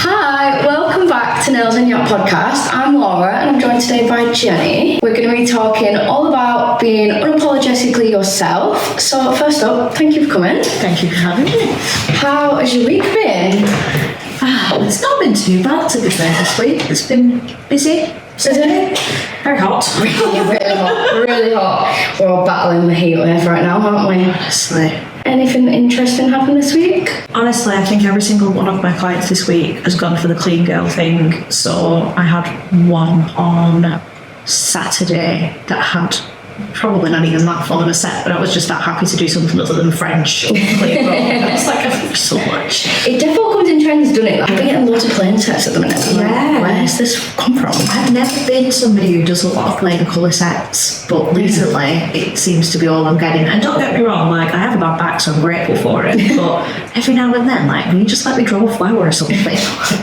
Hi, welcome back to Nails and Yacht podcast. I'm Laura and I'm joined today by Jenny. We're going to be talking all about being unapologetically yourself. So first up, thank you for coming. Thank you for having me. How has your week been? It's not been too bad, to be fair, this week. It's been busy. Very hot. Really hot. We're all battling the heat wave right now, aren't we? Honestly. Anything interesting happened this week? Honestly, I think every single one of my clients this week has gone for the clean girl thing. So I had one on Saturday that had probably not even that full of a set, but I was just that happy to do something other than French or clean roll. I was like, I think so much. It definitely comes in trends, doesn't it? Like, I've been getting loads of plain sets at the minute. Yeah. Where's this come from? I've never been somebody who does a lot of plain colour sets, but recently it seems to be all I'm getting. And don't get me wrong, like, I have a bad back, so I'm grateful for it, but every now and then, like, will you just let me draw a flower or something?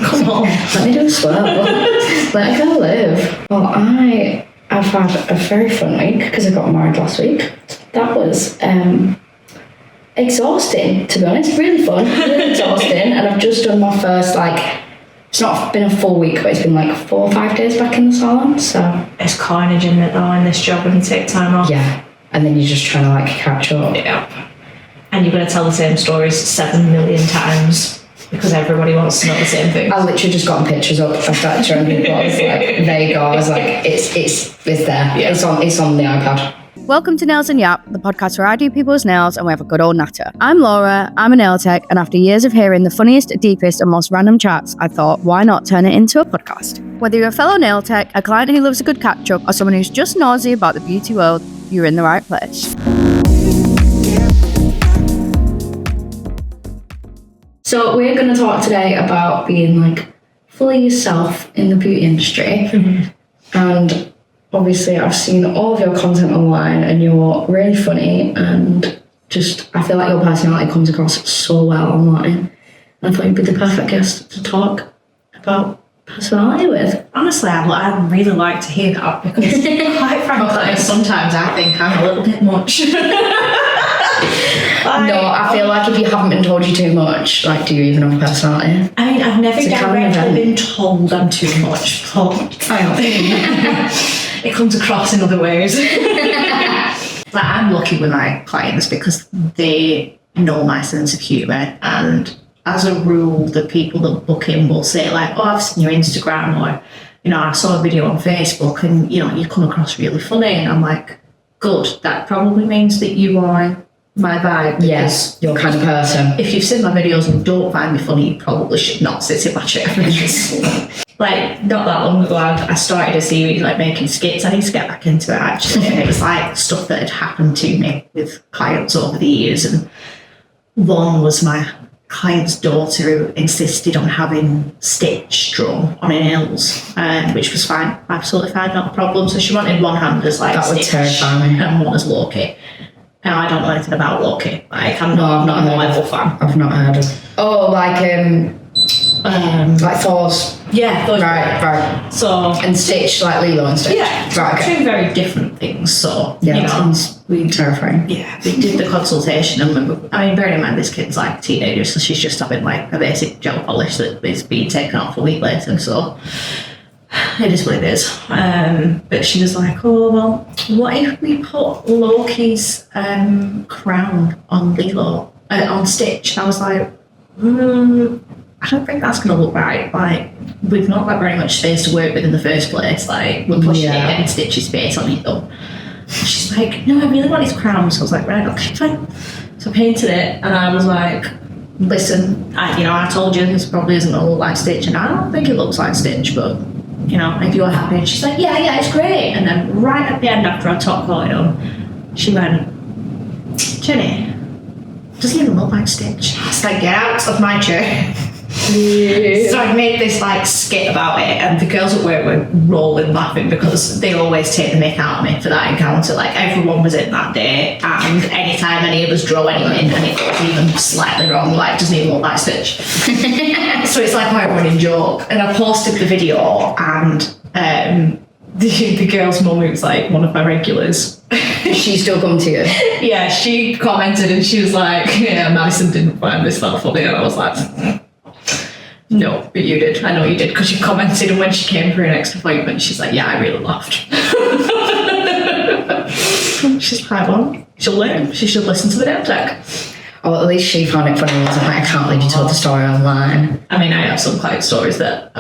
Come on. Let me do a swirl. Let me go live. Well, I've had a very fun week because I got married last week. That was exhausting, to be honest. Really fun, really exhausting. And I've just done my first, it's not been a full week, but it's been 4 or 5 days back in the salon. So it's carnage, isn't it, though, in this job when you take time off? Yeah. And then you're just trying to catch up. Yeah. And you're going to tell the same stories 7 million times. Because everybody wants to know the same thing. I literally just got pictures up. I started showing people. I was like, there you go. I was like, it's there. Yeah. It's on the iPad. Welcome to Nails and Yap, the podcast where I do people's nails and we have a good old natter. I'm Laura, I'm a nail tech, and after years of hearing the funniest, deepest, and most random chats, I thought, why not turn it into a podcast? Whether you're a fellow nail tech, a client who loves a good catch-up, or someone who's just nosy about the beauty world, you're in the right place. So we're going to talk today about being fully yourself in the beauty industry. Mm-hmm. And obviously I've seen all of your content online and you're really funny and just, I feel like your personality comes across so well online. And I thought you'd be the perfect guest to talk about personality with. Honestly, I'd really like to hear that because quite frankly, sometimes I think I'm a little bit much. No, I feel like if you haven't been told you too much, do you even have a personality? I mean, I've never directly been told I'm too much, but it comes across in other ways. I'm lucky with my clients because they know my sense of humour, and as a rule, the people that book in will say I've seen your Instagram, or, I saw a video on Facebook and, you come across really funny, and I'm like, good, that probably means that you are my vibe. Yes, your kind of person. If you've seen my videos and don't find me funny, you probably should not sit in my chair. Not that long ago, I started a series making skits. I need to get back into it actually. And it was stuff that had happened to me with clients over the years. And one was my client's daughter who insisted on having stitch drawn on her nails, which was fine, absolutely fine, not a problem. So she wanted one hand as that would terrify me, and one as Loki. Now, I don't know anything about Loki. I'm not a level fan. I've not heard of. Oh, Thor's. Yeah, Thor's. Right. So and Stitch, Lilo and Stitch. Yeah, right. Okay. Two very different things. So we terrifying. Yeah, we did the consultation, and bearing in mind this kid's a teenager, so she's just having a basic gel polish that is being taken off a week later. So. It is what it is. But she was like, oh, well, what if we put Loki's crown on Lilo, on Stitch? And I was like, I don't think that's going to look right. We've not got very much space to work with in the first place. We're pushing it, getting Stitch's space on it, though. She's like, no, I really want his crown. So I was like, right, okay, fine. So I painted it, and I was like, listen, I told you this probably isn't going to look like Stitch, and I don't think it looks like Stitch, but... if you're happy. And she's like, yeah, it's great. And then right at the end, after I top coated him, she went, Jenny, doesn't even look like Stitch. I was like, get out of my chair. Yeah. So I made this skit about it, and the girls at work were rolling laughing because they always take the mick out of me for that encounter. Everyone was in that day, and anytime any of us draw anything and it goes even slightly wrong, doesn't even look like Stitch. So it's my running joke. And I posted the video, and the girl's mum, who was one of my regulars. Does she still come to you? Yeah, she commented and she was like, yeah, Madison didn't find this that funny, and I was like, No, but you did. I know you did, because you commented, and when she came for her next appointment, she's like, yeah, I really laughed. She's like, well, she'll learn. She should listen to the nail tech. Oh, at least she found it funny. I was like, I can't believe you told the story online. I mean, I have some client stories that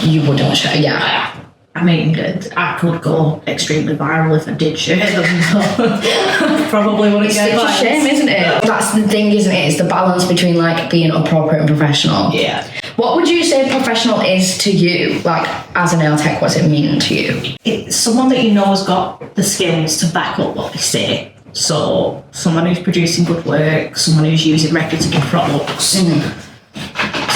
You wouldn't share, yeah. I mean, I could go extremely viral if I did share them. Probably wouldn't get It's a shame, isn't it? That's the thing, isn't it? It's the balance between like being appropriate and professional. Yeah. What would you say professional is to you? Like, as a nail tech, what's it mean to you? It's someone that you know has got the skills to back up what they say. So, someone who's producing good work, someone who's using reputable products,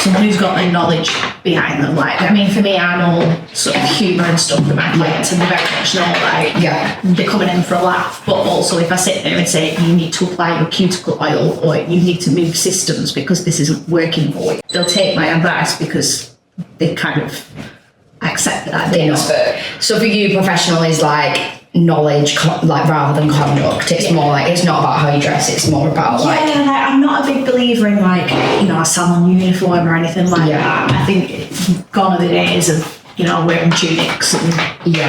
someone who's got the knowledge behind them. Like, I mean, for me, I know sort of humour and stuff for my clients, and they very much know, like, they're coming in for a laugh. But also, if I sit there and say, you need to apply your cuticle oil, or you need to move systems because this isn't working for you, they'll take my advice because they kind of accept that. They know. So for you, professional is like knowledge, like rather than conduct. It's more like, it's not about how you dress, it's more about like I'm not a big believer in like, you know, a salon uniform or anything like that. I think gone are the days of, you know, wearing tunics and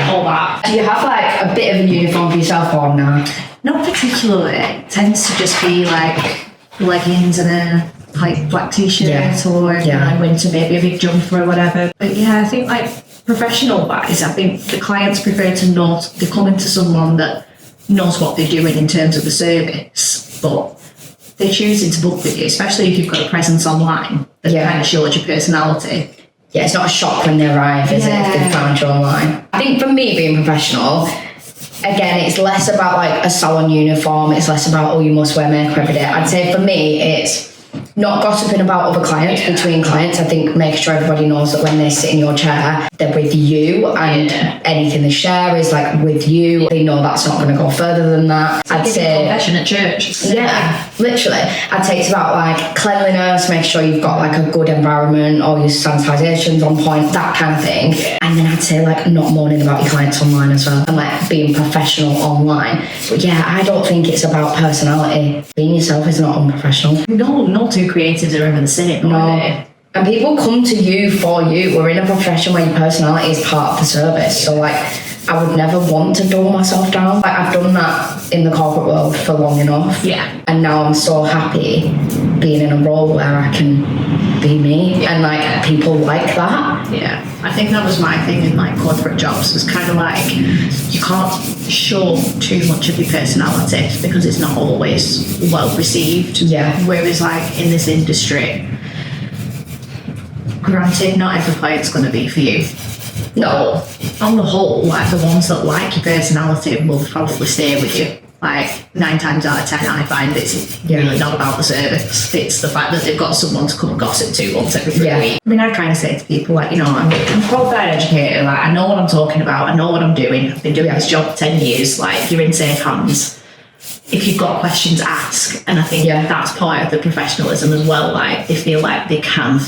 all that. Do you have like a bit of a uniform for yourself or no? Not particularly. It tends to just be like leggings and a like black t-shirt or you know, winter maybe a big jumper or whatever. But yeah, I think like professional wise, I think the clients prefer to know they come into someone that knows what they're doing in terms of the service, but they're choosing to book with you, especially if you've got a presence online that kind of shows your personality. Yeah, it's not a shock when they arrive, is it, if they found you online? I think for me, being professional, again, it's less about like a salon uniform, it's less about, oh, you must wear makeup every day. I'd say for me, it's not gossiping about other clients, between clients. I think make sure everybody knows that when they sit in your chair, they're with you, and anything they share is like with you. They know that's not going to go further than that. I'd say confession at church. Yeah, literally. I'd say it's about like cleanliness, make sure you've got like a good environment, all your sanitization's on point, that kind of thing. And then I'd say like not moaning about your clients online as well, and like being professional online. But yeah, I don't think it's about personality. Being yourself is not unprofessional. No two creatives are ever the same. No. And people come to you for you. We're in a profession where your personality is part of the service. So like, I would never want to dull myself down. Like, I've done that in the corporate world for long enough. Yeah. And now I'm so happy being in a role where I can be me. And like, people like that. Yeah. I think that was my thing in like corporate jobs, was kind of like, you can't show too much of your personality because it's not always well received. Yeah. Whereas like in this industry, granted, not every client's going to be for you. No. On the whole, like the ones that like your personality will probably stay with you. Like 9 times out of 10, I find it's really not about the service. It's the fact that they've got someone to come and gossip to once every 3 weeks. I mean, I kind of say to people, like, you know, I'm a qualified educator. Like, I know what I'm talking about. I know what I'm doing. I've been doing this job for 10 years. Like, you're in safe hands. If you've got questions, ask. And I think that's part of the professionalism as well. Like, they feel like they can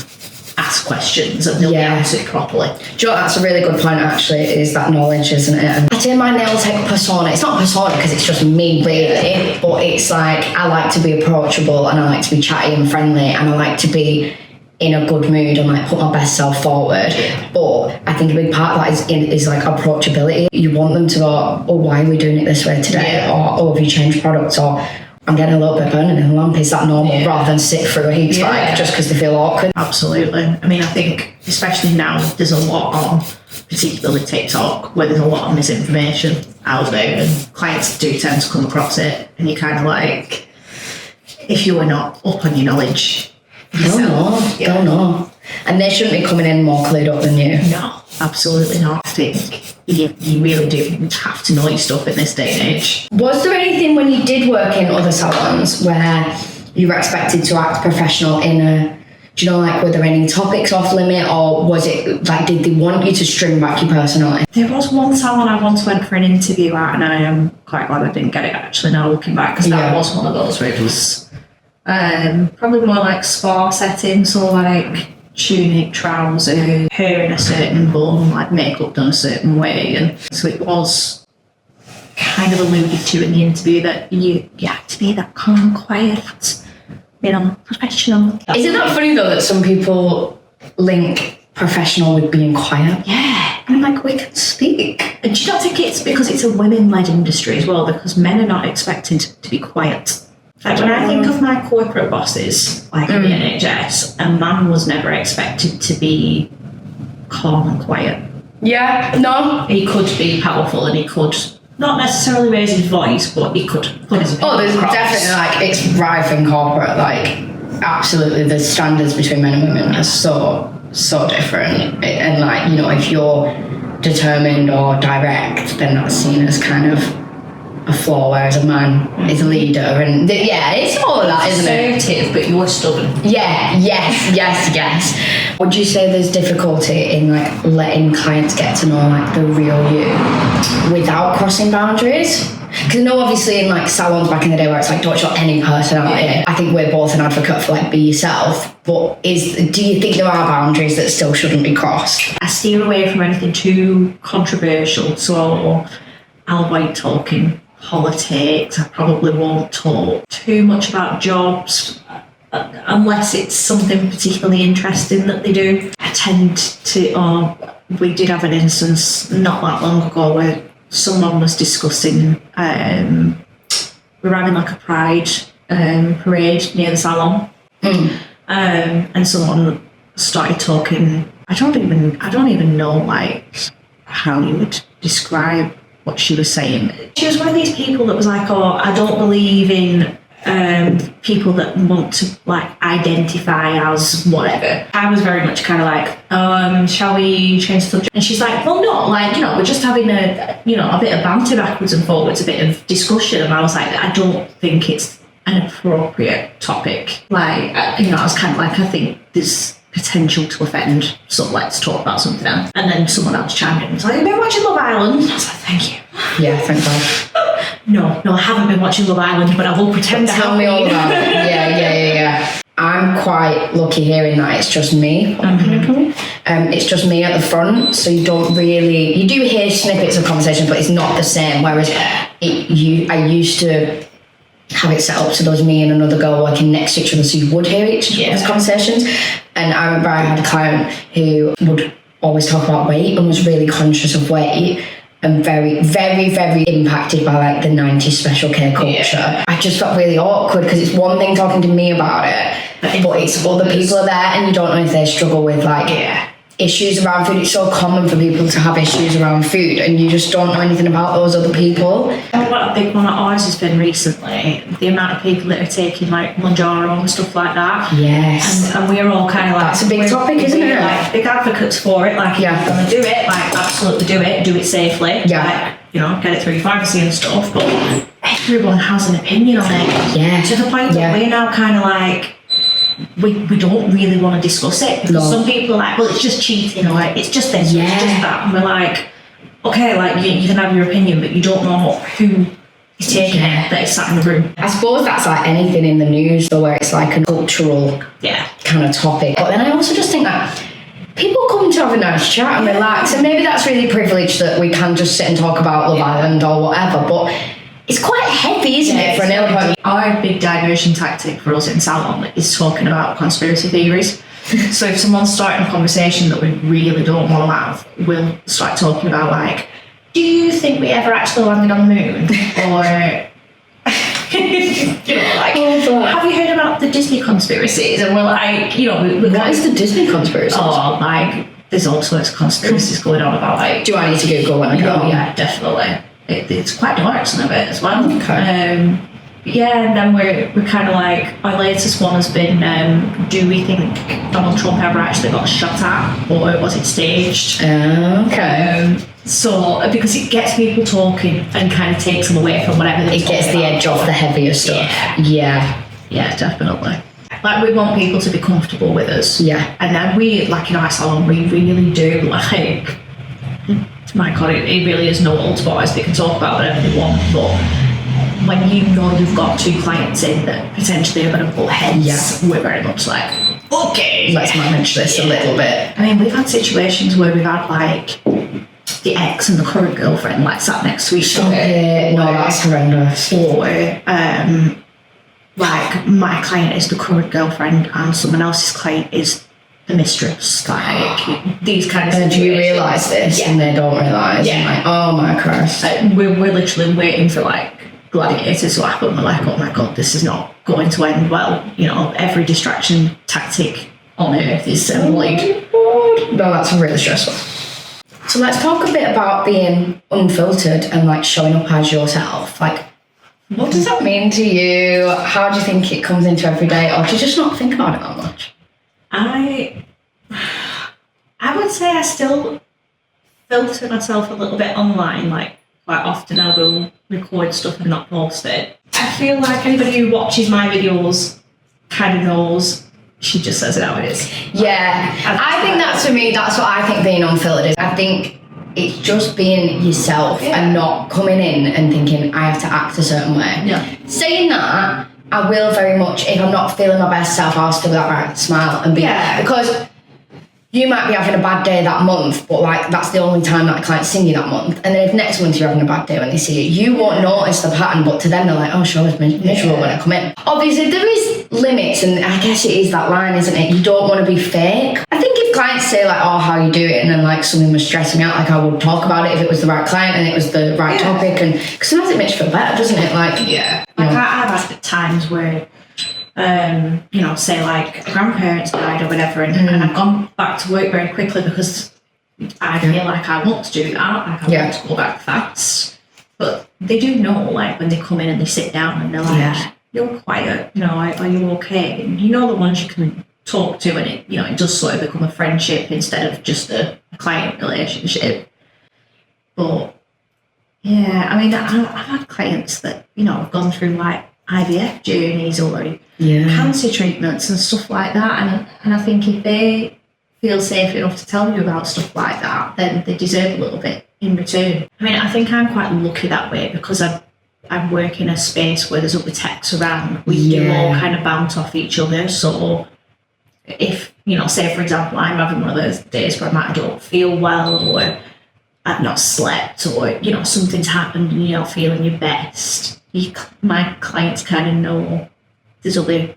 ask questions and they'll be answered properly. Do you know, that's a really good point actually, is that knowledge, isn't it? And I'd say my nail tech persona, it's not persona because it's just me really, but it's like I like to be approachable and I like to be chatty and friendly and I like to be in a good mood and like put my best self forward. But I think a big part of that is like approachability. You want them to go, oh, why are we doing it this way today? Or, oh, have you changed products? Or I'm getting a little bit burning in the lamp. Is that normal? Rather than sit through a heat spike just because they feel awkward. Absolutely. I mean, I think especially now there's a lot on, particularly TikTok, where there's a lot of misinformation out there and clients do tend to come across it and you're kind of like, if you are not up on your knowledge yourself. Don't know. And they shouldn't be coming in more clued up than you. No, absolutely not. I think you really do have to know your stuff in this day and age. Was there anything when you did work in other salons where you were expected to act professional in a, do you know, like, were there any topics off limit, or was it like, did they want you to string back your personality? There was one salon I once went for an interview at, and I am quite glad I didn't get it actually now looking back, because that was one of those where it was probably more like spa setting, so like tunic, trousers, hair in a certain bun, like makeup done a certain way, and so it was kind of alluded to in the interview that you have to be that calm, quiet, you know, professional. Isn't that funny though that some people link professional with being quiet. Yeah. And I'm like, we can speak. And do you not think it's because it's a women-led industry as well? Because men are not expected to be quiet. Like when I think of my corporate bosses, like in the NHS, a man was never expected to be calm and quiet. Yeah, no. He could be powerful and he could not necessarily raise his voice, but he could put his opinion There's across. definitely, like, it's rife in corporate, like, absolutely, the standards between men and women are so different. And, like, you know, if you're determined or direct, then that's seen as kind of a flaw, whereas a man is a leader. And, it's all of that, isn't it? Assertive, but you're stubborn. Yes. Would you say there's difficulty in, like, letting clients get to know, like, the real you without crossing boundaries? Because I know obviously in, like, salons back in the day where it's like, don't show any personality. Yeah. I think we're both an advocate for, like, be yourself. But do you think there are boundaries that still shouldn't be crossed? I steer away from anything too controversial, so I'll avoid talking politics. I probably won't talk too much about jobs unless it's something particularly interesting that they do. I tend to, we did have an instance not that long ago where someone was discussing, we were having like a pride parade near the salon, and someone started talking. I don't even know, like, how you would describe what she was saying. She was one of these people that was like, I don't believe in people that want to, like, identify as whatever. I was very much kind of like, shall we change the subject? And she's like, well, no, like, you know, we're just having a bit of banter backwards and forwards, a bit of discussion. And I was like, I don't think it's an appropriate topic. Like, I was kind of like, I think there's potential to offend, so let's talk about something else. And then someone else chimed in and was like, have you been watching Love Island? I was like, thank you. Yeah, thank God. No, I haven't been watching Love Island, but I will pretend. Tell me all about it. Yeah. I'm quite lucky hearing that it's just me. It's just me at the front, so you do hear snippets of conversation, but it's not the same. Whereas I used to have it set up so there was me and another girl working next to each other, so you would hear each other's conversations. And I remember I had a client who would always talk about weight and was really conscious of weight and very, very, very impacted by, like, the 90s special K culture. Yeah. I just felt really awkward because it's one thing talking to me about it, but it's other people are there and you don't know if they struggle with, like, issues around food. It's so common for people to have issues around food and you just don't know anything about those other people. What a big one of ours has been recently, the amount of people that are taking, like, Mounjaro and stuff like that. Yes. And we're all kind of like... That's a big topic, isn't it? Like, big advocates for it. Like, if you're going to do it, like, absolutely do it safely. Yeah. Like, you know, get it through your pharmacy and stuff, but everyone has an opinion on it. Yeah. To the point that we're now kind of like, we don't really want to discuss it because some people are like, well, it's just cheating, or like, it's just this, or it's just that. And we're like, okay, like, you can have your opinion, but you don't know who is taking it, that is sat in the room. I suppose that's like anything in the news, though, where it's like a cultural kind of topic. But then I also just think that people come to have a nice chat and relax, and maybe that's really privileged that we can just sit and talk about Love Island or whatever, but it's quite heavy, isn't it, for an airport? Our big diversion tactic for us in salon is talking about conspiracy theories. So if someone's starting a conversation that we really don't want to have, we'll start talking about, like, do you think we ever actually landed on the moon? Or, you know, like, have you heard about the Disney conspiracies? And we're like, you know, what is the Disney conspiracy? Oh, like, there's all sorts of conspiracies going on about, like... Do I need to Google when I go? Yeah, definitely. It's quite dark, some of it as well. Okay. And then we're kind of like, our latest one has been, do we think Donald Trump ever actually got shot at, or was it staged? Okay. So, because it gets people talking and kind of takes them away from whatever they're It gets the edge off the heavier stuff. Yeah, definitely. Like, we want people to be comfortable with us. Yeah. And then we, like, in our salon, we really do, like... My God, it really is no holds barred. They can talk about whatever they want, but when you know you've got two clients in that potentially are going to butt heads, we're very much like, okay, let's manage this a little bit. I mean, we've had situations where we've had, like, the ex and the current girlfriend, like, sat next to each other. No, that's horrendous. Or, like, my client is the current girlfriend and someone else's client is the mistress, like these kind of And situations. do you realise this and they don't realise? Yeah. Like, oh my Christ. We're literally waiting for like gladiators to happen. We're like, oh my God, this is not going to end well. You know, every distraction tactic on earth is employed. No, that's really stressful. So let's talk a bit about being unfiltered and like showing up as yourself. Like, what does that mean to you? How do you think it comes into every day, or do you just not think about it that much? I would say I still filter myself a little bit online. Like quite often I will record stuff and not post it. I feel like anybody who watches my videos kind of knows. She just says it how it is. Yeah, I think that's for me, that's what I think being unfiltered is. I think it's just being yourself and not coming in and thinking I have to act a certain way. Yeah. Saying that, I will very much, if I'm not feeling my best self, I'll still that right smile and be because you might be having a bad day that month, but like that's the only time that a client's seen you that month. And then if next month you're having a bad day when they see you, you won't notice the pattern, but to them they're like, oh, sure, it's miserable when I come in. Obviously there is limits, and I guess it is that line, isn't it? You don't want to be fake. I think if clients say like, oh, how you doing, and then like something was stressing me out, like I would talk about it if it was the right client and it was the right topic, and because sometimes it makes you feel better, doesn't it? Like, like I've had times where you know, say like a grandparent's died or whatever, and I've gone back to work very quickly because I feel like I want to do that, like I want to go back fast. But they do know, like when they come in and they sit down and they're like, you're quiet, you know, are you okay? And you know the ones you can talk to, and it, you know, it does sort of become a friendship instead of just a client relationship. But yeah, I mean, I've had clients that, you know, have gone through like IVF journeys or cancer treatments and stuff like that, and I think if they feel safe enough to tell you about stuff like that, then they deserve a little bit in return. I mean, I think I'm quite lucky that way because I work in a space where there's other techs around. We do all kind of bounce off each other. So if, you know, say for example, I'm having one of those days where I don't feel well, or I've not slept, or, you know, something's happened and you're not feeling your best, my clients kind of know there's other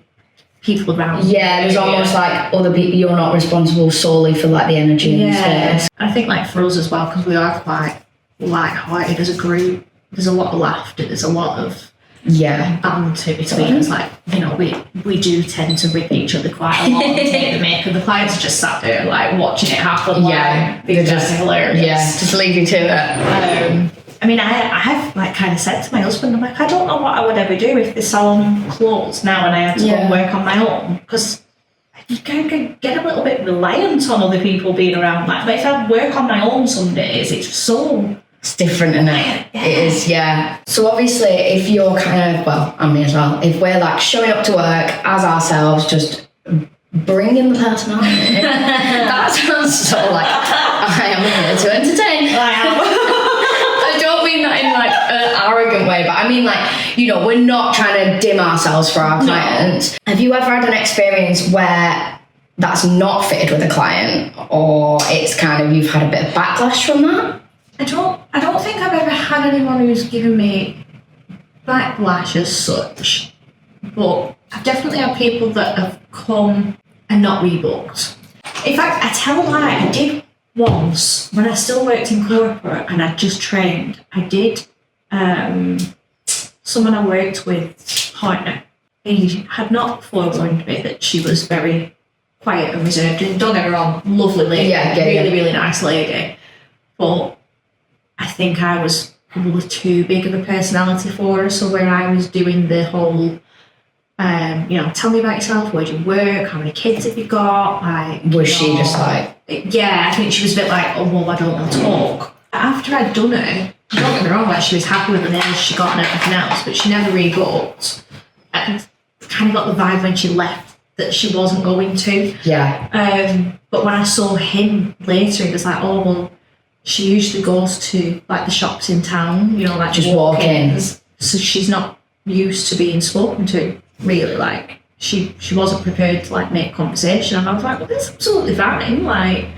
people around. Yeah, there's almost like other people, you're not responsible solely for like the energy and space. I think like for us as well, because we are quite light-hearted as a group, there's a lot of laughter, there's a lot of banter between us. Like, you know, we do tend to rip each other quite a lot and take the mick, and the clients are just sat there like watching it happen. Like, they're just hilarious. Yeah, just leave you to it. I mean, I have like kind of said to my husband, I'm like, I don't know what I would ever do if the salon closed now and I had to go and work on my own, because you can get a little bit reliant on other people being around. Like, but if I work on my own some days, it's different, isn't it? It is, So obviously, if you're kind of, well, I mean as well, if we're like showing up to work as ourselves, just bringing the personality, that sounds so like, I am here to entertain. I am. I don't mean that in like an arrogant way, but I mean like, you know, we're not trying to dim ourselves for our clients. Have you ever had an experience where that's not fitted with a client, or it's kind of, you've had a bit of backlash from that? I don't think I've ever had anyone who's given me backlash as such, but I've definitely had people that have come and not rebooked. In fact, I tell a lie, I did once when I still worked in corporate and I just trained. I did someone I worked with, partner. He had not forewarned me that she was very quiet and reserved, and don't get me wrong, lovely lady, really nice lady, but I think I was probably too big of a personality for her. So where I was doing the whole, you know, tell me about yourself, where do you work, how many kids have you got? Like, was she just like? Yeah, I think she was a bit like, oh, well, I don't want to talk. After I'd done it, don't get me wrong, like she was happy with the nails she got and everything else, but she never rebooked. I kind of got the vibe when she left that she wasn't going to. Yeah. But when I saw him later, it was like, oh, well, she usually goes to like the shops in town, you know, like just walk-ins. So she's not used to being spoken to, really. Like she wasn't prepared to like make conversation, and I was like, well, that's absolutely fine. Like,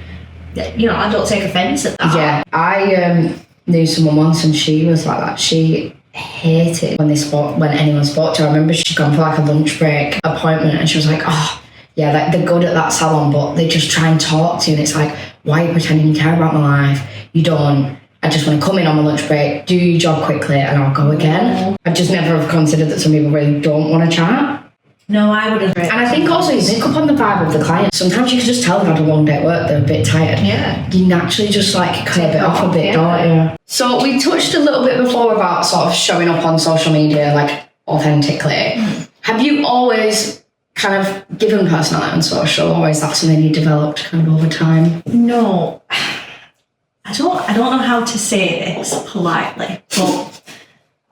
you know, I don't take offence at that. Yeah, I knew someone once, and she was like that. She hated when anyone spoke to her. I remember she'd gone for like a lunch break appointment, and she was like, oh, yeah, like they're good at that salon, but they just try and talk to you, and it's like, why are you pretending you care about my life? You don't. I just want to come in on my lunch break, do your job quickly, and I'll go again. I just never have considered that some people really don't want to chat. No, I wouldn't. And I think also you pick up on the vibe of the client. Sometimes you can just tell they've had a long day at work, they're a bit tired. Yeah. You naturally just like curb it off a bit, don't you? So we touched a little bit before about sort of showing up on social media, like authentically. Have you always kind of given personality on social, or is that something you developed kind of over time? No. I don't know how to say this politely, but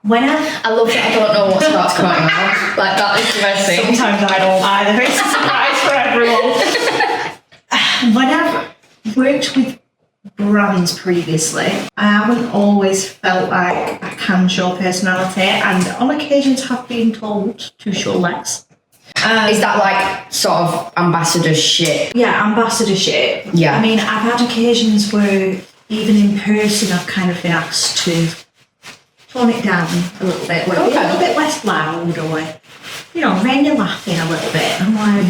when I love that I don't know what's about to come out of your mouth. Like, that is the best thing. Sometimes I don't either. It's a surprise for everyone. When I've worked with brands previously, I haven't always felt like I can show personality, and on occasions have been told to show less. Is that like sort of ambassador shit? Yeah, ambassador shit. Yeah. I mean, I've had occasions where even in person I've kind of been asked to tone it down a little bit, or be a little bit less loud, or, you know, when you're laughing a little bit. I'm like,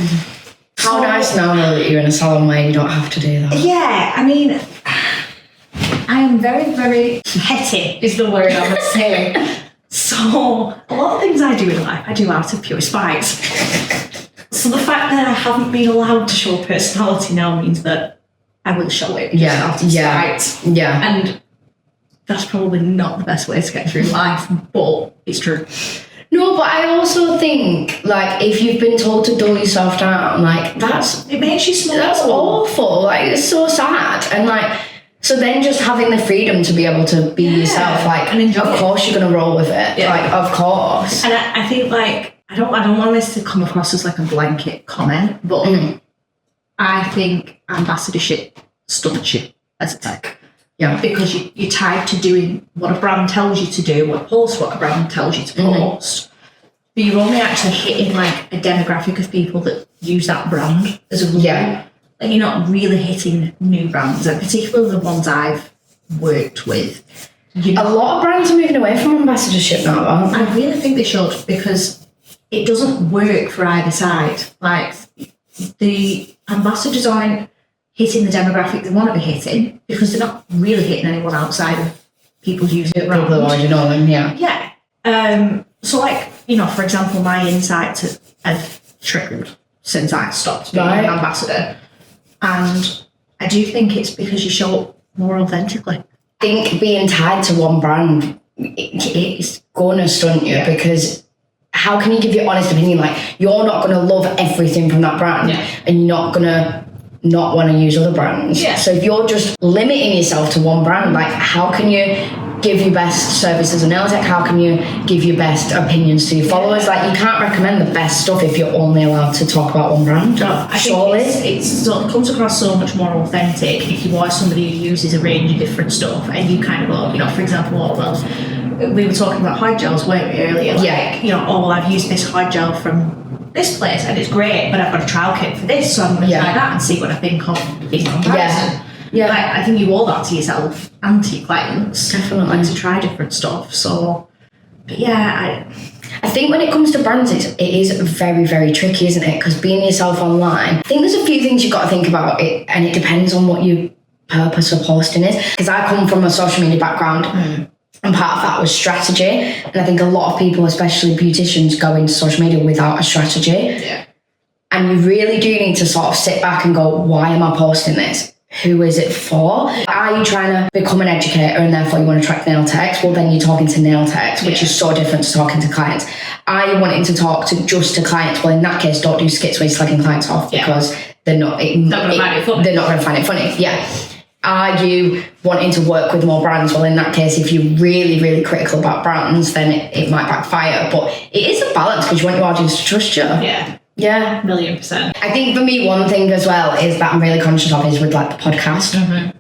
how nice now that you're in a salon where you don't have to do that. Yeah, I mean, I am very, very petty is the word I would say. So a lot of things I do in life, I do out of pure spite. So the fact that I haven't been allowed to show personality now means that I will show it just out of spite. Yeah. And that's probably not the best way to get through life, but it's true. No, but I also think, like, if you've been told to dull yourself down, like, it makes you small. That's awful. Like, it's so sad. And, like, so then just having the freedom to be able to be yourself, like, and of course you're going to roll with it. Yeah. Like, of course. And I think, like, I don't want this to come across as, like, a blanket comment, but I think ambassadorship stunts you as a tech. Yeah. Because you're tied to doing what a brand tells you to do, or post what a brand tells you to post. But you're only actually hitting like a demographic of people that use that brand as a rule. Yeah. Like, you're not really hitting new brands, and particularly the ones I've worked with. A lot of brands are moving away from ambassadorship now, aren't they? I really think they should, because it doesn't work for either side. Like, the ambassadors aren't hitting the demographic they want to be hitting, because they're not really hitting anyone outside of people using the brand. People already know them, yeah. Yeah. So, like, you know, for example, my insights have tripled since I stopped being an ambassador. And I do think it's because you show up more authentically. I think being tied to one brand, it's going to stunt you, because how can you give your honest opinion? Like, you're not going to love everything from that brand, and you're not going to not want to use other brands. Yeah. So if you're just limiting yourself to one brand, like, how can you give your best service as a nail tech? How can you give your best opinions to your followers? Like, you can't recommend the best stuff if you're only allowed to talk about one brand. No, I think it comes across so much more authentic if you are somebody who uses a range of different stuff, and you kind of go, you know, for example, we were talking about hard gels, weren't we, earlier? Like, you know, I've used this hard gel from this place and it's great, but I've got a trial kit for this, so I'm going to try that and see what I think of in comparison. Yeah. Like, I think you owe that to yourself and to your clients. Definitely. Like, to try different stuff. So, but yeah, I think when it comes to brands, it is very, very tricky, isn't it? Because being yourself online, I think there's a few things you've got to think about, it, and it depends on what your purpose of posting is. Because I come from a social media background, and part of that was strategy. And I think a lot of people, especially beauticians, go into social media without a strategy. Yeah. And you really do need to sort of sit back and go, why am I posting this? Who is it for? Are you trying to become an educator and therefore you want to attract nail techs? Well, then you're talking to nail techs, which is so different to talking to clients. Are you wanting to talk just to clients? Well, in that case, don't do skits where you're slagging clients off, because they're not going to find it funny. Yeah. Are you wanting to work with more brands? Well, in that case, if you're really, really critical about brands, then it might backfire. But it is a balance, because you want your audience to trust you. Yeah. Yeah. 1,000,000%. I think for me, one thing as well is that I'm really conscious of is with like the podcast,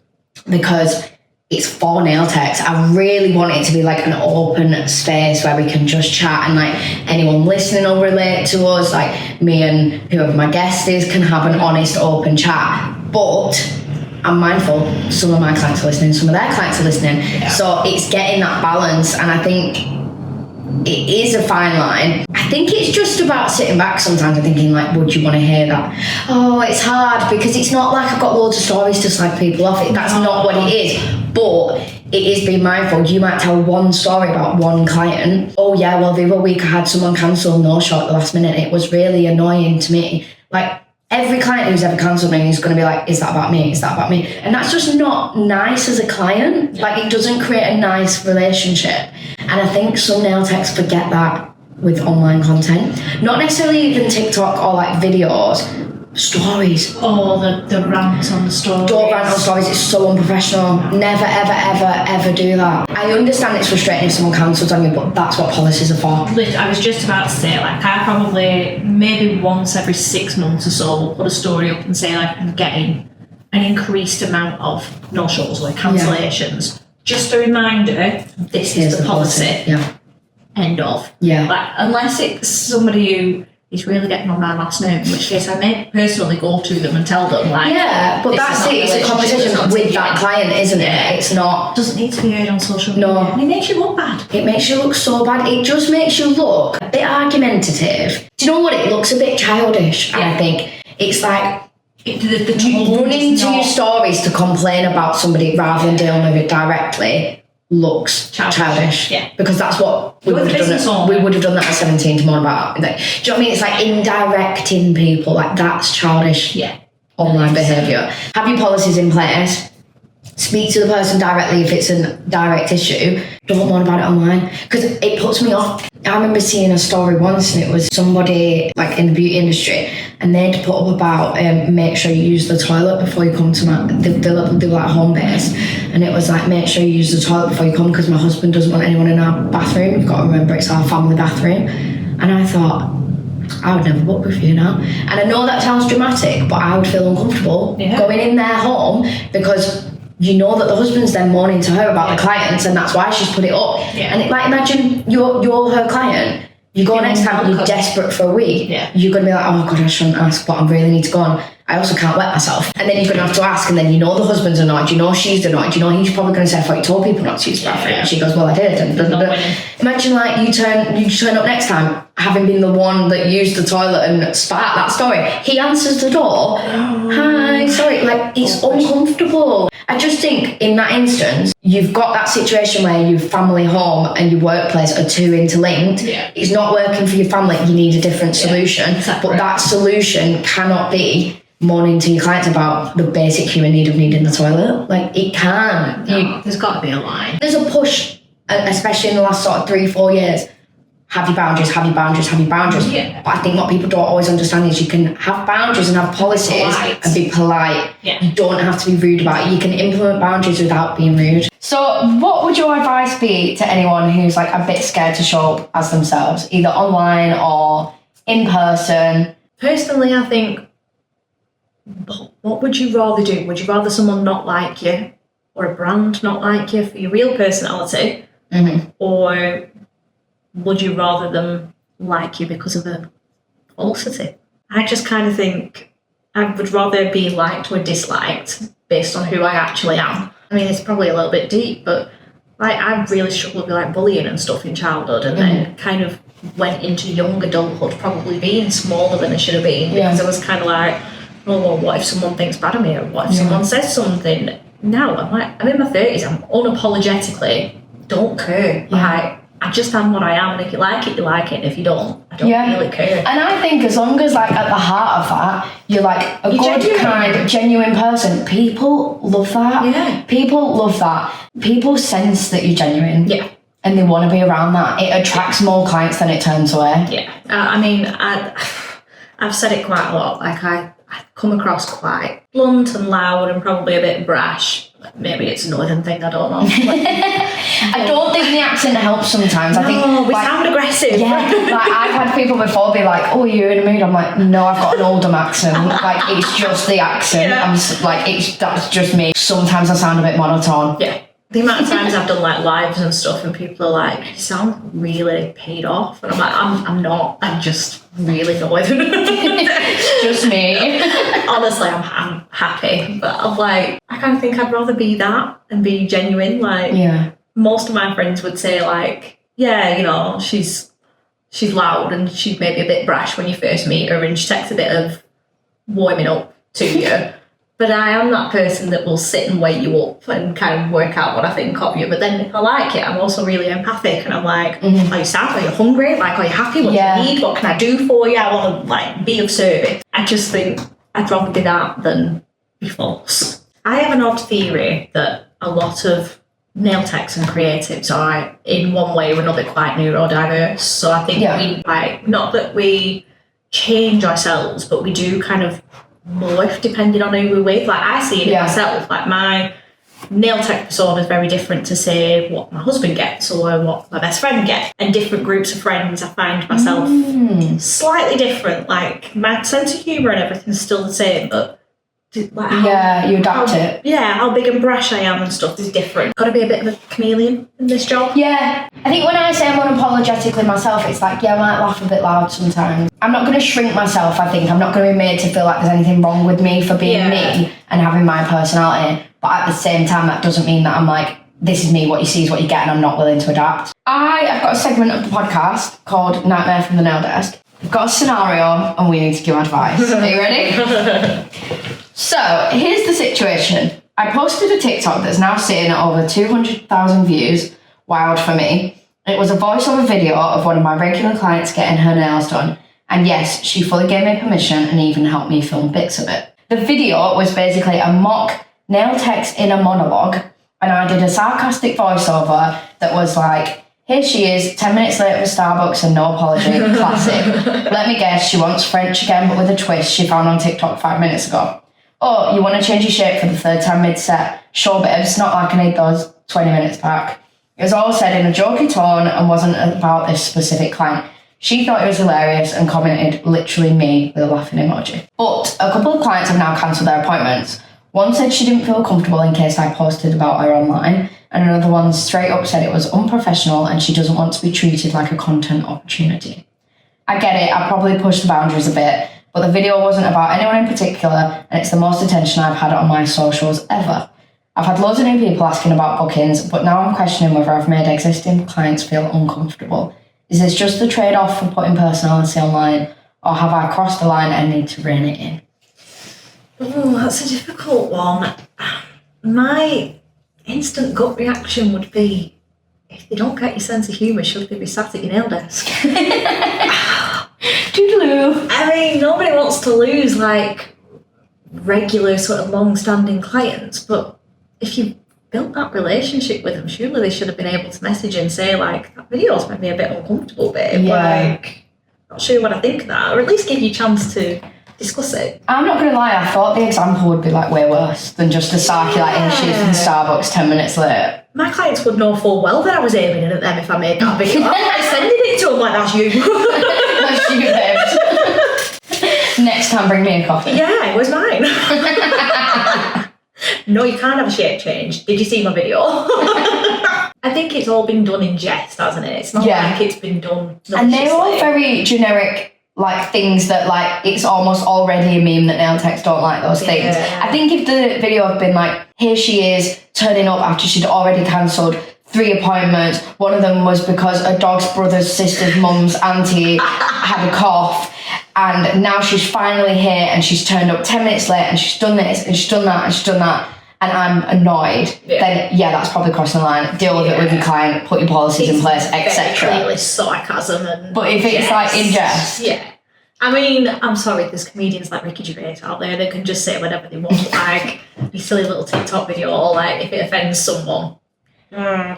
because it's for nail techs. I really want it to be like an open space where we can just chat, and like anyone listening will relate to us. Like, me and whoever my guest is can have an honest, open chat. But I'm mindful, some of my clients are listening, some of their clients are listening. Yeah. So it's getting that balance, and I think it is a fine line. I think it's just about sitting back sometimes and thinking like, would you want to hear that? Oh, it's hard because it's not like I've got loads of stories to slag people off. That's not what it is. But it is being mindful. You might tell one story about one client. Oh yeah, well the other week I had someone cancel no show at the last minute. It was really annoying to me. Like every client who's ever cancelled me is going to be like, is that about me? Is that about me? And that's just not nice as a client. Like it doesn't create a nice relationship. And I think some nail techs forget that with online content. Not necessarily even TikTok or like videos, stories. Oh, the rant on the stories. Don't rant on stories, it's so unprofessional. Never, ever, ever, ever do that. I understand it's frustrating if someone cancels on you, but that's what policies are for. I was just about to say, like, I probably, maybe once every 6 months or so, will put a story up and say, like, I'm getting an increased amount of no-shows or cancellations. Yeah. Just a reminder, this is the policy. Yeah. End of. Yeah. Like, unless it's somebody who is really getting on my last nerve, in which case I may personally go to them and tell them, like, yeah, but that's it. It's a conversation with that client, isn't it? It's not. Doesn't need to be heard on social media. No. And it makes you look bad. It makes you look so bad. It just makes you look a bit argumentative. Do you know what? It looks a bit childish. I think it's like running to your stories to complain about somebody rather than dealing with it directly. Looks childish. Yeah. Because that's what we would have done. We would have done that at 17 to moan about. Like, do you know what I mean? It's like indirecting people. Like that's childish. Yeah. Online behaviour. Have your policies in place. Speak to the person directly if it's a direct issue. Don't moan about it online because it puts me off. I remember seeing a story once and it was somebody like in the beauty industry and they'd put up about make sure you use the toilet before you come to they do like home base, and it was like make sure you use the toilet before you come because my husband doesn't want anyone in our bathroom. You've got to remember it's our family bathroom. And I thought, I would never book with you now. And I know that sounds dramatic, but I would feel uncomfortable going in their home because you know that the husband's then moaning to her about the clients and that's why she's put it up. Yeah. And like imagine you're her client, you go next time, you're desperate for a week, you're going to be like, oh God, I shouldn't ask, but I really need to go on. I also can't wet myself. And then you're going to have to ask, and then you know the husband's annoyed, you know she's annoyed, you know he's probably going to say, I thought you told people not to use the bathroom. And she goes, well, I did. And blah, blah, blah. Imagine like you turn up next time, having been the one that used the toilet and spat that story. He answers the door, hi, sorry, like it's uncomfortable. I just think in that instance, you've got that situation where your family home and your workplace are too interlinked. Yeah. It's not working for your family, you need a different solution. Exactly. But that solution cannot be moaning to your clients about the basic human need of needing the toilet. Like it can't. No, there's got to be a line. There's a push, especially in the last sort of 3-4 years. Have your boundaries, have your boundaries, have your boundaries. Yeah. But I think what people don't always understand is you can have boundaries and have policies and be polite. Yeah. You don't have to be rude about it. You can implement boundaries without being rude. So what would your advice be to anyone who's like a bit scared to show up as themselves, either online or in person? Personally, I think, what would you rather do? Would you rather someone not like you or a brand not like you for your real personality? Mm-hmm. Or would you rather them like you because of a falsity? I just kind of think I would rather be liked or disliked based on who I actually am. I mean, it's probably a little bit deep, but like I really struggled with like bullying and stuff in childhood, and then kind of went into young adulthood probably being smaller than I should have been because I was kind of like, oh, well, what if someone thinks bad of me, or what if someone says something? Now I'm in my 30s, I'm unapologetically don't care. Like, I just am what I am, and if you like it, you like it, and if you don't, I don't really care. And I think as long as, like, at the heart of that, you're, like, a good, kind, genuine person, people love that. Yeah. People love that. People sense that you're genuine. Yeah. And they want to be around that. It attracts more clients than it turns away. Yeah. I mean, I've said it quite a lot. Like, I come across quite blunt and loud and probably a bit brash. Maybe it's a northern thing, I don't know. I don't think the accent helps sometimes. I think we sound aggressive. Yeah, like I've had people before be like, oh, you're in a mood. I'm like, no, I've got an Oldham accent. Like, it's just the accent. Yeah. I'm like, that's just me. Sometimes I sound a bit monotone. Yeah. The amount of times I've done like lives and stuff and people are like, you sound really paid off. And I'm like, I'm not. I'm just really northern. It's just me. Honestly, I'm happy. But I'm like, I kind of think I'd rather be that and be genuine. Like, most of my friends would say like, yeah, you know, she's she's loud and she's maybe a bit brash when you first meet her, and she takes a bit of warming up to you. But I am that person that will sit and wake you up and kind of work out what I think of you. But then if I like it, I'm also really empathic, and I'm like, are you sad? Are you hungry? Like, are you happy? What do you need? What can I do for you? I want to like be of service. I just think I'd rather be that than be false. I have an odd theory that a lot of nail techs and creatives are in one way or another quite neurodiverse. So I think we like, not that we change ourselves, but we do kind of morph depending on who we're with. Like, I see it in myself. Like, my nail tech persona is very different to, say, what my husband gets or what my best friend gets. And different groups of friends, I find myself slightly different. Like, my sense of humour and everything's still the same, but like you adapt it. Yeah, how big and brash I am and stuff is different. Got to be a bit of a chameleon in this job. Yeah, I think when I say I'm unapologetically myself, it's like, I might laugh a bit loud sometimes. I'm not going to shrink myself, I think. I'm not going to be made to feel like there's anything wrong with me for being me and having my personality. But at the same time, that doesn't mean that I'm like, this is me, what you see is what you get, and I'm not willing to adapt. I've got a segment of the podcast called Nightmare from the Nail Desk. We've got a scenario and we need to give advice. Are you ready? So, here's the situation. I posted a TikTok that's now sitting at over 200,000 views. Wild for me. It was a voiceover video of one of my regular clients getting her nails done. And yes, she fully gave me permission and even helped me film bits of it. The video was basically a mock nail tech's inner monologue. And I did a sarcastic voiceover that was like, here she is, 10 minutes later for Starbucks and no apology, classic. Let me guess, she wants French again, but with a twist she found on TikTok 5 minutes ago. Oh, you want to change your shape for the third time mid-set? Sure, babes, not like I need those 20 minutes back. It was all said in a jokey tone and wasn't about this specific client. She thought it was hilarious and commented, literally me, with a laughing emoji. But a couple of clients have now cancelled their appointments. One said she didn't feel comfortable in case I posted about her online, and another one straight up said it was unprofessional and she doesn't want to be treated like a content opportunity. I get it, I probably pushed the boundaries a bit, but the video wasn't about anyone in particular, and it's the most attention I've had on my socials ever. I've had loads of new people asking about bookings, but now I'm questioning whether I've made existing clients feel uncomfortable. Is this just the trade-off for putting personality online, or have I crossed the line and need to rein it in? Oh, that's a difficult one. My instant gut reaction would be, if they don't get your sense of humour, should they be sat at your nail desk? Toodaloo. I mean, nobody wants to lose, like, regular sort of long-standing clients, but if you built that relationship with them, surely they should have been able to message and say, like, that video's made me a bit uncomfortable, babe. Like, not sure what I think of that, or at least give you a chance to discuss it. I'm not going to lie, I thought the example would be like way worse than just a sarky like in she's from Starbucks 10 minutes later. My clients would know full well that I was aiming at them if I made that video. I'm like sending it to them like, that's you. That's you, babes. Next time, bring me a coffee. Yeah, it was mine. No, you can't have a shape change. Did you see my video? I think it's all been done in jest, hasn't it? It's not like it's been done maliciously. And they're all very generic, like, things that, like, it's almost already a meme that nail techs don't like those things. I think if the video had been like, here she is turning up after she'd already cancelled 3 appointments. One of them was because a dog's brother's sister's mum's auntie had a cough, and now she's finally here and she's turned up 10 minutes late and she's done this and she's done that and she's done that, and I'm annoyed, then that's probably crossing the line. Deal with it with your client, put your policies in place, etc. Clearly sarcasm and but if it's like in jest, I mean, I'm sorry, there's comedians like Ricky Gervais out there that can just say whatever they want, like your silly little TikTok video, or like if it offends someone. I'm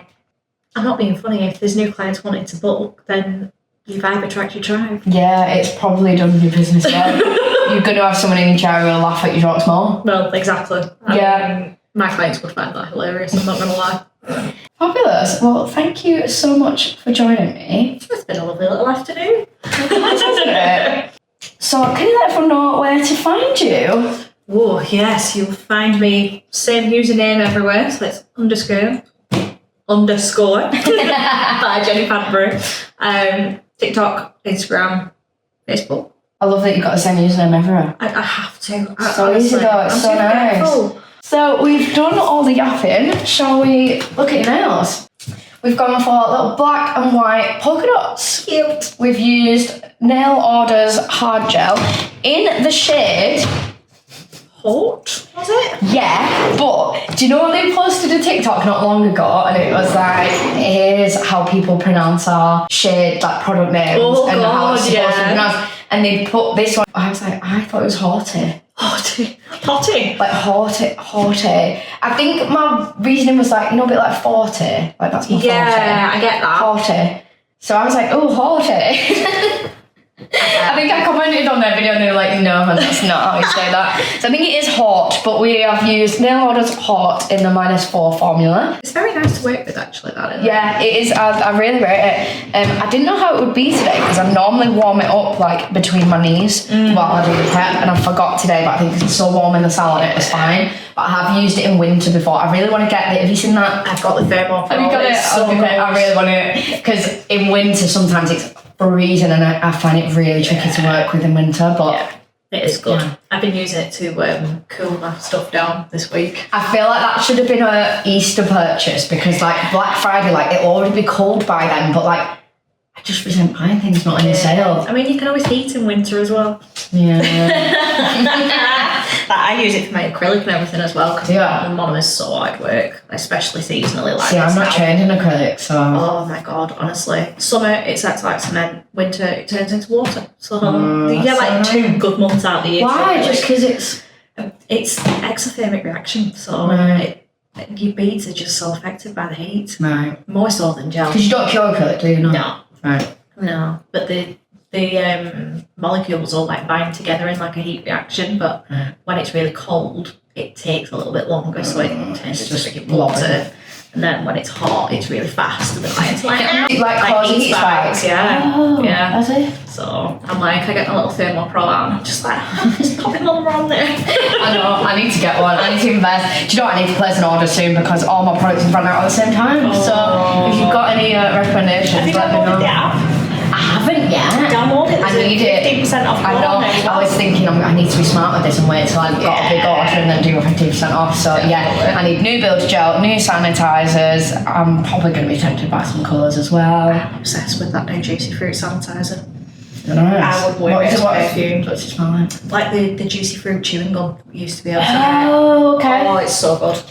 not being funny. If there's new clients wanting to book, then your vibe attract your tribe. Yeah, it's probably done your business well. You're going to have someone in your chair who will laugh at your jokes more. Well, exactly. I mean, my clients would find that hilarious, I'm not going to lie. Fabulous. Well, thank you so much for joining me. It's been a lovely little afternoon. Hasn't it? So, can you let everyone know where to find you? Oh, yes, you'll find me, same username everywhere, so it's __ by Jennie Padbury. TikTok, Instagram, Facebook. I love that you've got the same username everywhere. I have to. So easy though, it's so nice. So we've done all the yapping. Shall we look at your nails? we've gone for little black and white polka dots. Cute. We've used Nail Orders hard gel in the shade Hot, was it? Yeah, but do you know they posted a TikTok not long ago and it was like, here's how people pronounce our shade, like product names and how it's supposed to be pronounced. And they put this one, I was like, I thought it was haughty. Haughty? Like haughty. I think my reasoning was like, a bit like 40. Like that's my 40. Yeah, I get that. Haughty. So I was like, oh, haughty. I think I commented on their video and they were like, no, that's not how you say that. So I think it is hot, but we have used Nail Orders hot in the -4 formula. It's very nice to work with, actually, that, isn't it? Yeah, it is. I really rate it. I didn't know how it would be today because I normally warm it up like between my knees while I do the prep, and I forgot today, but I think it's so warm in the salon it was fine. But I have used it in winter before. I really want to get it. Have you seen that? I've got the Thermo. Have you got it? So I really want it because in winter sometimes it's freezing and I find it really tricky to work with in winter. But it is good. Yeah. I've been using it to cool my stuff down this week. I feel like that should have been a Easter purchase because like Black Friday, like it'll already be cold by then. But like I just resent buying things not in the sale. I mean, you can always heat in winter as well. Yeah. I use it for my acrylic and everything as well because monomer is so hard work, especially seasonally. Like see, I'm not trained in acrylic, so. Oh my god, honestly, summer it acts like cement, winter it turns into water. So you get like 2 good months out of the year. Why? Just because it's exothermic reaction, so your beads are just so affected by the heat. Right. More so than gel. Because you don't cure acrylic, do you not? No. Right. No, but the molecules all like bind together in like a heat reaction, but when it's really cold it takes a little bit longer, so it tends to just get water. And then when it's hot it's really fast and then it's like causing heat spikes. Yeah. That's it. So I'm like, I get my little Thermo Pro out and I'm just like, just pop it all around there. I know, I need to get one. I need to invest. Do you know what? I need to place an order soon because all my products have run out at the same time. So if you've got any recommendations, have you let me know. downloaded the app? I haven't yet. Download it. I need it. 15% off. I know. I was thinking I need to be smart with this and wait till I've got a big order and then do a 15% off. So I need new build gel, new sanitizers. I'm probably going to be tempted by some colours as well. I'm obsessed with that new juicy fruit sanitizer. Nice. I would wear it as perfume. What's it smell like? Like the juicy fruit chewing gum used to be able to Oh, okay. Oh, it's so good.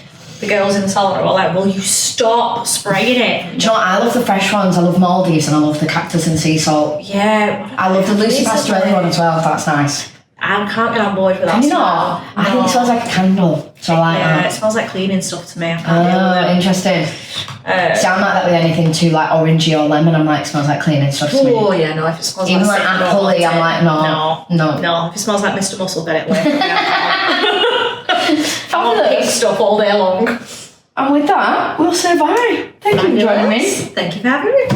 The girls in the salon are all like, will you stop spraying it? Do you know what? I love the fresh ones. I love Maldives and I love the cactus and sea salt. Yeah. I love the Lucy Pastorelli one as well. That's nice. I can't get on board with that. Can you not? I think it smells like a candle. So I like that. It smells like cleaning stuff to me. I can't deal with it. Interesting. See, I'm like that with anything too like orangey or lemon. I'm like, smells like cleaning stuff to me. Oh yeah, no. If it smells even like apple-y, I'm like, no. If it smells like Mr. Muscle, get it away from me. I want pink stuff all day long. And with that, we'll say bye. Thank you for joining me. Thank you for having me.